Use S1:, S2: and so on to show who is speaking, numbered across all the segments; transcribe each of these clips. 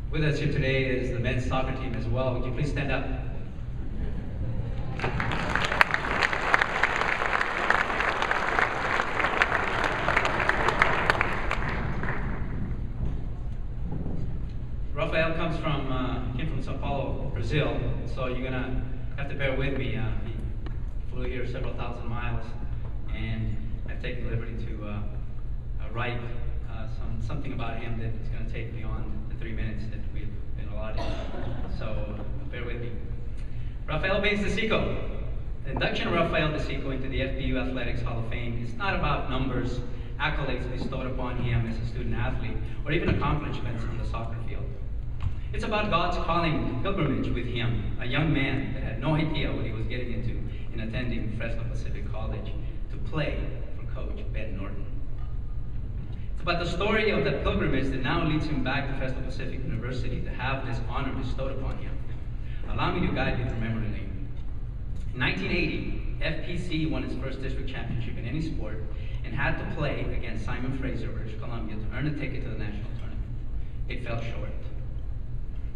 S1: With us here today is the men's soccer team as well. Would you please stand up? Rafael came from Sao Paulo, Brazil, so you're gonna have to bear with me. He flew here several thousand miles, and I've taken the liberty to write something about him that is going to take beyond the 3 minutes that we've been allotted. So bear with me. Rafael De Cicco. The induction of Rafael De Cicco into the FPU Athletics Hall of Fame is not about numbers, accolades bestowed upon him as a student athlete, or even accomplishments on the soccer field. It's about God's calling pilgrimage with him, a young man that had no idea what he was getting into in attending Fresno Pacific College to play for Coach Ben Norton. It's about the story of that pilgrimage that now leads him back to Fresno Pacific University to have this honor bestowed upon him. Allow me to guide you through memory lane. In 1980, FPC won its first district championship in any sport and had to play against Simon Fraser, British Columbia, to earn a ticket to the national tournament. It fell short.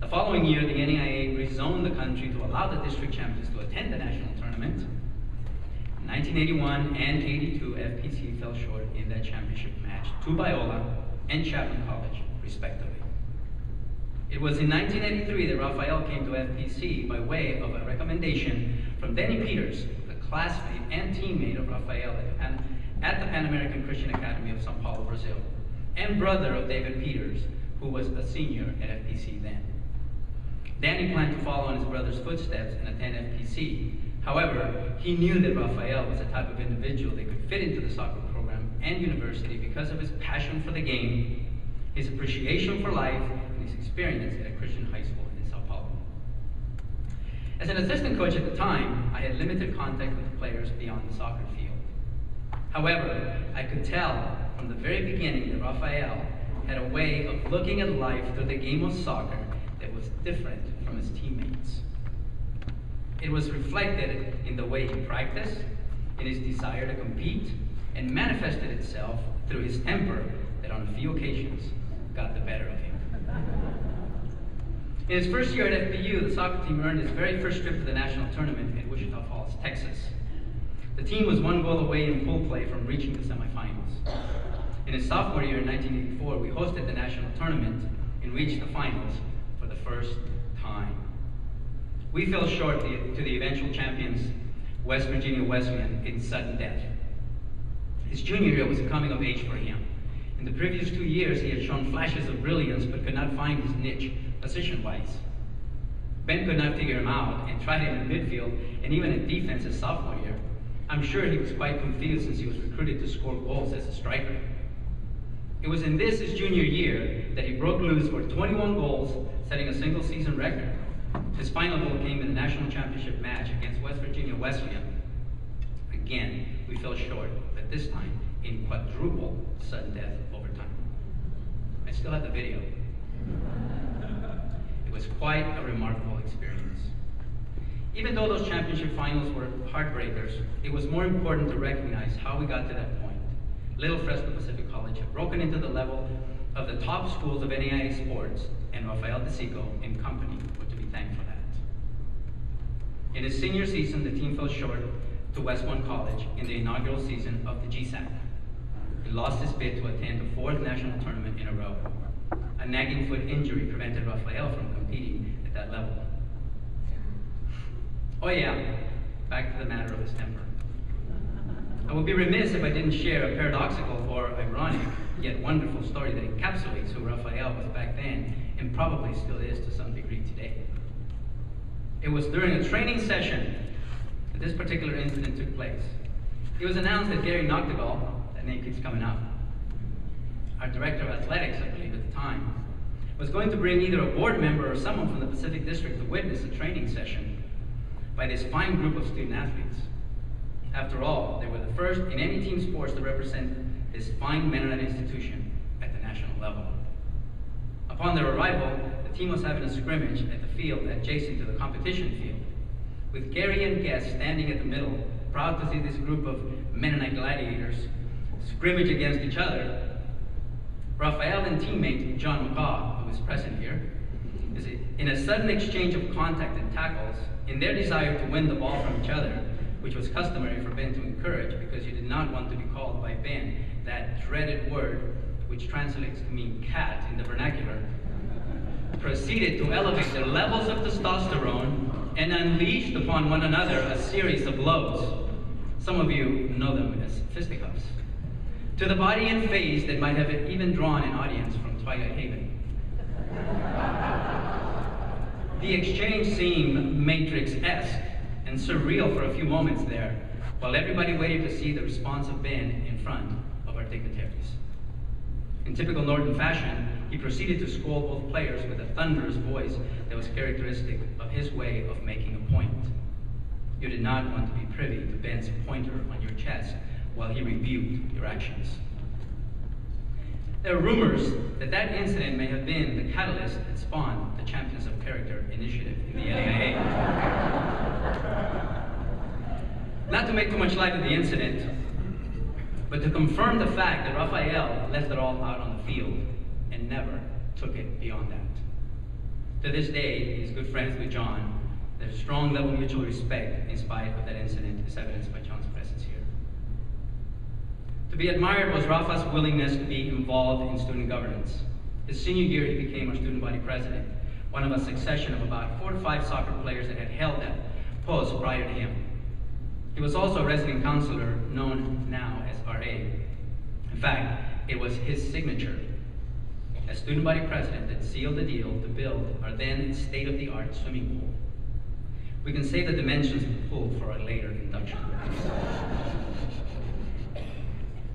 S1: The following year, the NAIA rezoned the country to allow the district champions to attend the national tournament. In 1981 and 82, FPC fell short in that championship match to Biola and Chapman College, respectively. It was in 1983 that Rafael came to FPC by way of a recommendation from Denny Peters, the classmate and teammate of Rafael at the Pan American Christian Academy of São Paulo, Brazil, and brother of David Peters, who was a senior at FPC then. Danny planned to follow in his brother's footsteps and attend FPC. However, he knew that Rafael was the type of individual that could fit into the soccer program and university because of his passion for the game, his appreciation for life, and his experience at a Christian high school in Sao Paulo. As an assistant coach at the time, I had limited contact with the players beyond the soccer field. However, I could tell from the very beginning that Rafael had a way of looking at life through the game of soccer that was different from his teammates. It was reflected in the way he practiced, in his desire to compete, and manifested itself through his temper that on a few occasions got the better of him. In his first year at FPU, the soccer team earned its very first trip to the national tournament in Wichita Falls, Texas. The team was 1 goal away in full play from reaching the semifinals. In his sophomore year in 1984, we hosted the national tournament and reached the finals for the first time. We fell short to the eventual champions, West Virginia Wesleyan, in sudden death. His junior year was a coming of age for him. In the previous 2 years, he had shown flashes of brilliance but could not find his niche position-wise. Ben could not figure him out and tried him in midfield and even in defense his sophomore year. I'm sure he was quite confused since he was recruited to score goals as a striker. It was in his junior year that he broke loose for 21 goals, setting a single season record. His final goal came in the national championship match against West Virginia Wesleyan. Again, we fell short, but this time in quadruple sudden death overtime. I still have the video. It was quite a remarkable experience. Even though those championship finals were heartbreakers, it was more important to recognize how we got to that point. Little Fresno Pacific College had broken into the level of the top schools of NAIA sports, and Rafael De Cicco and company were to be thanked for that. In his senior season, the team fell short to West Point College in the inaugural season of the GSAC. He lost his bid to attend the 4th national tournament in a row. A nagging foot injury prevented Rafael from competing at that level. Oh yeah, back to the matter of his temper. I would be remiss if I didn't share a paradoxical or ironic, yet wonderful story that encapsulates who Rafael was back then and probably still is to some degree today. It was during a training session that this particular incident took place. It was announced that Gary Noctegal, that name keeps coming up, our director of athletics, I believe at the time, was going to bring either a board member or someone from the Pacific District to witness a training session by this fine group of student athletes. After all, they were the first in any team sports to represent this fine Mennonite institution at the national level. Upon their arrival, the team was having a scrimmage at the field adjacent to the competition field, with Gary and Guest standing at the middle, proud to see this group of Mennonite gladiators scrimmage against each other. Rafael and teammate John McCaw, who is present here, In a sudden exchange of contact and tackles, in their desire to win the ball from each other, which was customary for Ben to encourage because you did not want to be called by Ben that dreaded word, which translates to mean cat in the vernacular, proceeded to elevate their levels of testosterone and unleashed upon one another a series of blows. Some of you know them as fisticuffs. To the body and face that might have even drawn an audience from Twilight Haven. The exchange seemed Matrix-esque and surreal for a few moments there, while everybody waited to see the response of Ben in front of our dignitaries. In typical Norton fashion, he proceeded to scold both players with a thunderous voice that was characteristic of his way of making a point. You did not want to be privy to Ben's pointer on your chest while he rebuked your actions. There are rumors that that incident may have been the catalyst that spawned the Champions of Character initiative in the NAIA. Not to make too much light of the incident, but to confirm the fact that Rafael left it all out on the field and never took it beyond that. To this day, he's good friends with John. There's a strong level of mutual respect in spite of that incident, as evidenced by John's presence here. To be admired was Rafa's willingness to be involved in student governance. His senior year, he became our student body president, one of a succession of about 4 to 5 soccer players that had held that post prior to him. He was also a resident counselor, known now as RA. In fact, it was his signature as student body president that sealed the deal to build our then state-of-the-art swimming pool. We can save the dimensions of the pool for a later induction.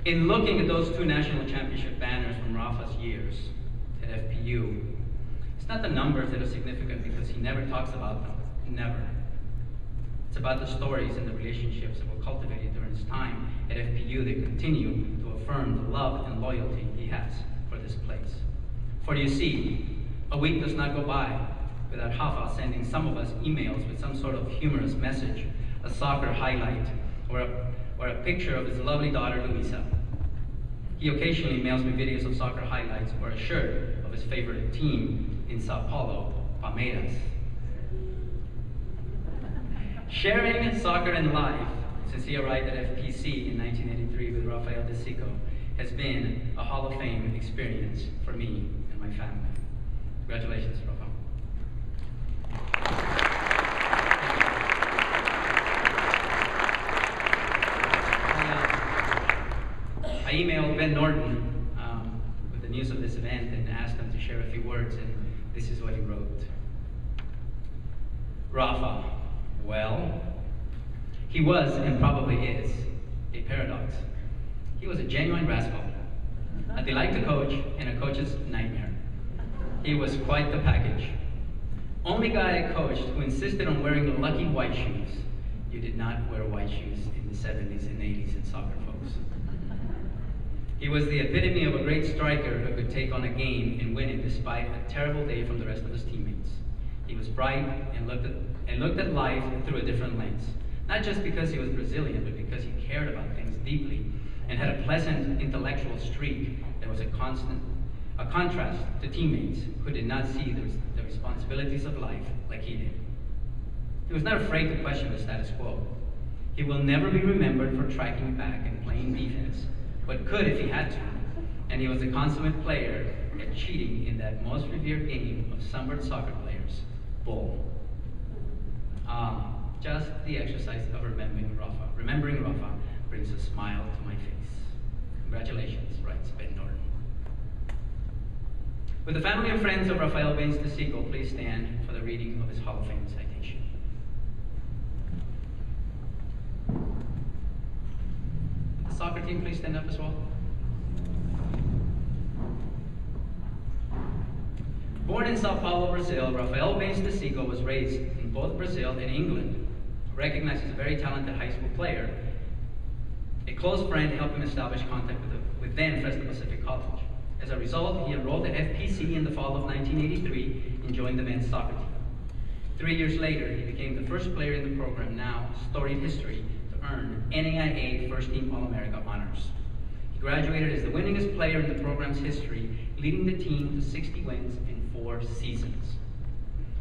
S1: In looking at those 2 national championship banners from Rafa's years at FPU, it's not the numbers that are significant because he never talks about them, never. It's about the stories and the relationships that were cultivated during his time at FPU that continue to affirm the love and loyalty he has for this place. For you see, a week does not go by without Rafa sending some of us emails with some sort of humorous message, a soccer highlight, or a picture of his lovely daughter, Luisa. He occasionally mails me videos of soccer highlights or a shirt of his favorite team in Sao Paulo, Palmeiras. Sharing soccer and life since he arrived at FPC in 1983 with Rafael De Cicco has been a Hall of Fame experience for me and my family. Congratulations, Rafa. I emailed Ben Norton with the news of this event and asked him to share a few words, and this is what he wrote. Rafa, well, he was, and probably is, a paradox. He was a genuine rascal, a delight to coach, and a coach's nightmare. He was quite the package. Only guy I coached who insisted on wearing the lucky white shoes. You did not wear white shoes in the 70s and 80s in soccer, folks. He was the epitome of a great striker who could take on a game and win it despite a terrible day from the rest of his teammates. He was bright and looked at life through a different lens. Not just because he was Brazilian, but because he cared about things deeply and had a pleasant intellectual streak that was a contrast to teammates who did not see the responsibilities of life like he did. He was not afraid to question the status quo. He will never be remembered for striking back and playing defense, but could if he had to. And he was a consummate player at cheating in that most revered game of Sunbirds soccer players, bull. Just the exercise of remembering Rafa. Remembering Rafa brings a smile to my face. Congratulations, writes Ben Norton. With the family and friends of Rafael De Cicco, please stand for the reading of his Hall of Fame citation. The soccer team, please stand up as well. Born in Sao Paulo, Brazil, Rafael De Cicco was raised in both Brazil and England. Recognized as a very talented high school player, a close friend helped him establish contact with then Fresno Pacific College. As a result, he enrolled at FPC in the fall of 1983 and joined the men's soccer team. 3 years later, he became the first player in the program, now storied history, to earn NAIA First Team All-America honors. He graduated as the winningest player in the program's history, leading the team to 60 wins in 4 seasons.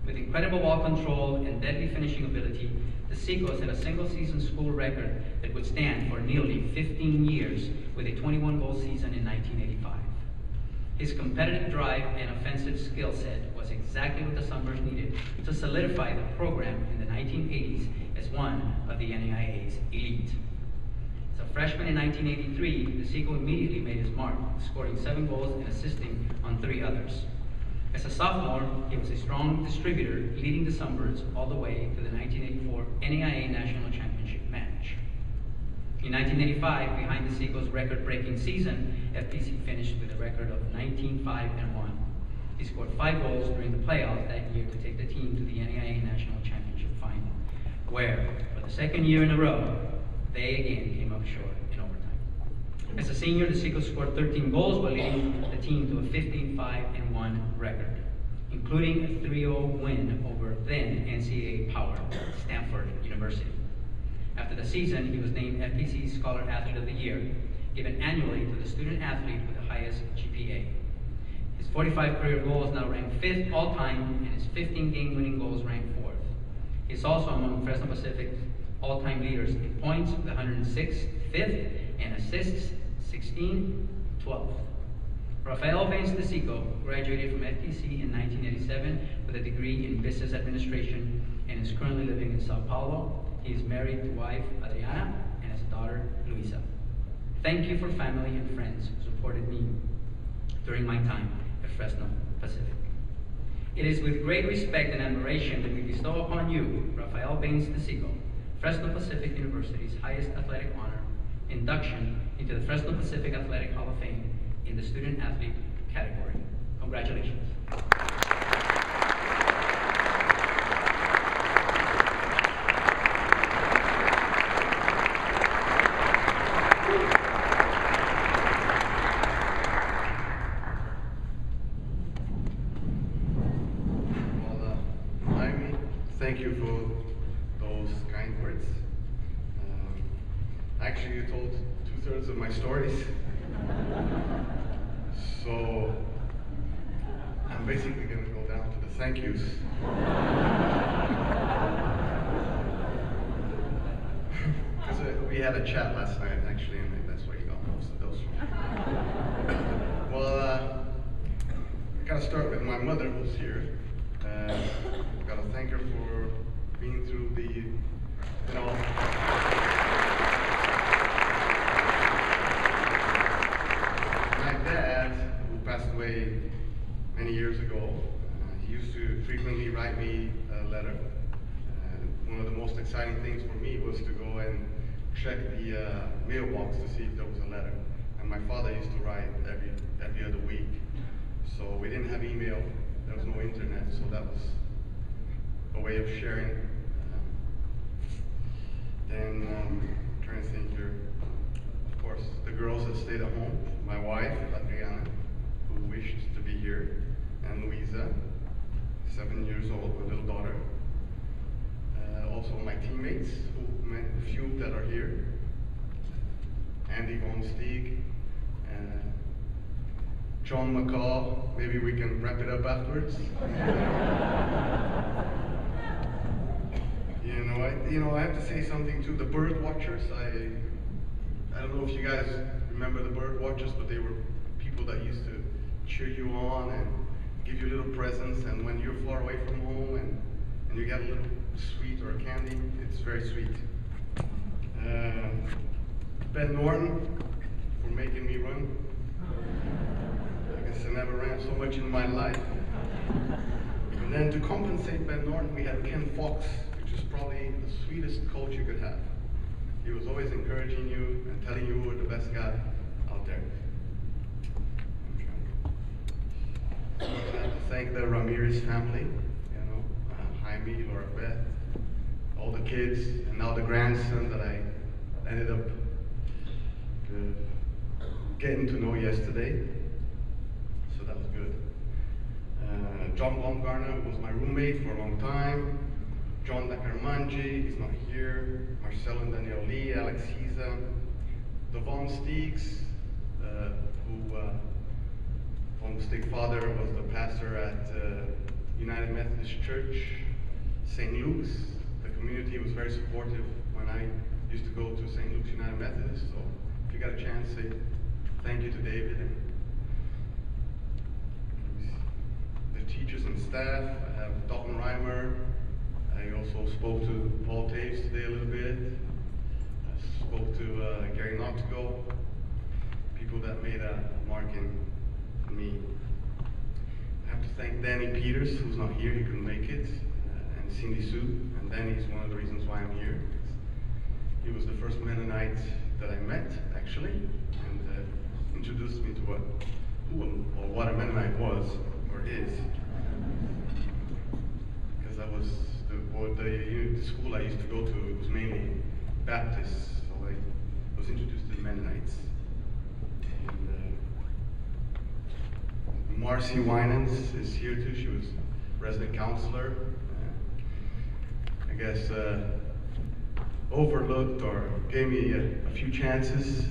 S1: With incredible ball control and deadly finishing ability, De Cicco set a single-season school record that would stand for nearly 15 years with a 21-goal season in 1985. His competitive drive and offensive skill set was exactly what the Sunbirds needed to solidify the program in the 1980s as one of the NAIA's elite. As a freshman in 1983, De Cicco immediately made his mark, scoring 7 goals and assisting on 3 others. As a sophomore, he was a strong distributor, leading the Sunbirds all the way to the 1984 NAIA National Championship match. In 1985, behind De Cicco's record-breaking season, FPC finished with a record of 19-5-1. He scored 5 goals during the playoffs that year to take the team to the NAIA National Championship final, where, for the second year in a row, they again came up short in overtime. As a senior, De Cicco scored 13 goals while leading the team to a 15-5-1 record, including a 3-0 win over then NCAA power Stanford University. After the season, he was named FPC's Scholar Athlete of the Year, given annually to the student athlete with the highest GPA. His 45 career goals now rank 5th all-time, and his 15 game-winning goals rank 4th. He's also among Fresno Pacific's all-time leaders in points with 106, 5th, and assists, 16, 12th. Rafael De Cicco graduated from FPC in 1987 with a degree in business administration and is currently living in Sao Paulo. He is married to wife Adriana and has a daughter, Luisa. Thank you for family and friends who supported me during my time at Fresno Pacific. It is with great respect and admiration that we bestow upon you, Rafael De Cicco, Fresno Pacific University's highest athletic honor, induction into the Fresno Pacific Athletic Hall of Fame in the student athlete category. Congratulations.
S2: Jaime, thank you for those kind words. Actually, you told 2/3 of my stories. So I'm basically going to go down to the thank yous. Because we had a chat last night, actually, and that's where you got most of those from. Well, I got to start with my mother, who's here. I've got to thank her for being through the, my dad, who passed away many years ago, he used to frequently write me a letter. One of the most exciting things for me was to go and check the mailbox to see if there was a letter. And my father used to write every other week. So we didn't have email, there was no internet, so that was a way of sharing. Then I'm trying to think here. Of course, the girls that stayed at home, my wife, Adriana, who wished to be here, and Luisa, 7 years old, my little daughter. Also my teammates, a few that are here. Andy Von Steeg, John McCall, maybe we can wrap it up afterwards. I have to say something to the bird watchers. I don't know if you guys remember the bird watchers, but they were people that used to cheer you on and give you little presents, and when you're far away from home and you get a little sweet or a candy, it's very sweet. Ben Norton for making me run. I guess I never ran so much in my life. And then to compensate Ben Norton, we had Ken Fox, which is probably the sweetest coach you could have. He was always encouraging you and telling you you were the best guy out there. I have to thank the Ramirez family, Jaime, Laura Beth, all the kids, and now the grandson that I ended up getting to know yesterday. So that was good. John Baumgartner was my roommate for a long time. John Dakarmanji, he's not here. Marcel and Daniel Lee, Alex Hiza. The Von Steegs, Von Steeg father was the pastor at United Methodist Church, St. Luke's. The community was very supportive when I used to go to St. Luke's United Methodist. So if you got a chance, say thank you to David and the teachers and staff. I have Dalton Reimer. I also spoke to Paul Taves today a little bit. I spoke to Gary Noctigo, people that made a mark in me. I have to thank Danny Peters, who's not here, he couldn't make it, and Cindy Sue. And Danny's one of the reasons why I'm here. He was the first Mennonite that I met, actually, and introduced me to what a Mennonite was, or is. Because I was, the school I used to go to was mainly Baptist, so I was introduced to the Mennonites. And Marcy Winans is here too. She was resident counselor. I guess overlooked or gave me a few chances.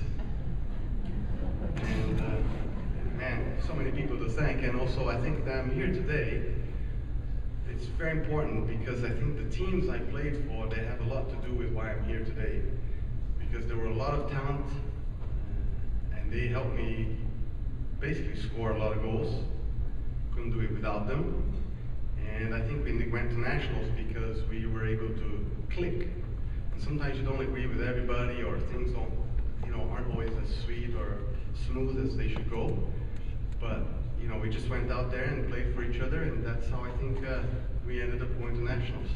S2: And man, so many people to thank. And also, I think that I'm here today. It's very important because I think the teams I played for, they have a lot to do with why I'm here today. Because there were a lot of talent, and they helped me basically score a lot of goals. Couldn't do it without them. And I think we went to nationals because we were able to click. And sometimes you don't agree with everybody, or things don't, aren't always as sweet or smooth as they should go. But we just went out there and played for each other, and that's how I think we ended up going to nationals.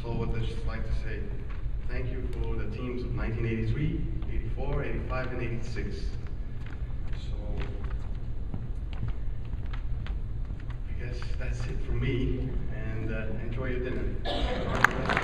S2: So I'd just like to say thank you for the teams of 1983, 84, 85, and 86. So I guess that's it for me, and enjoy your dinner.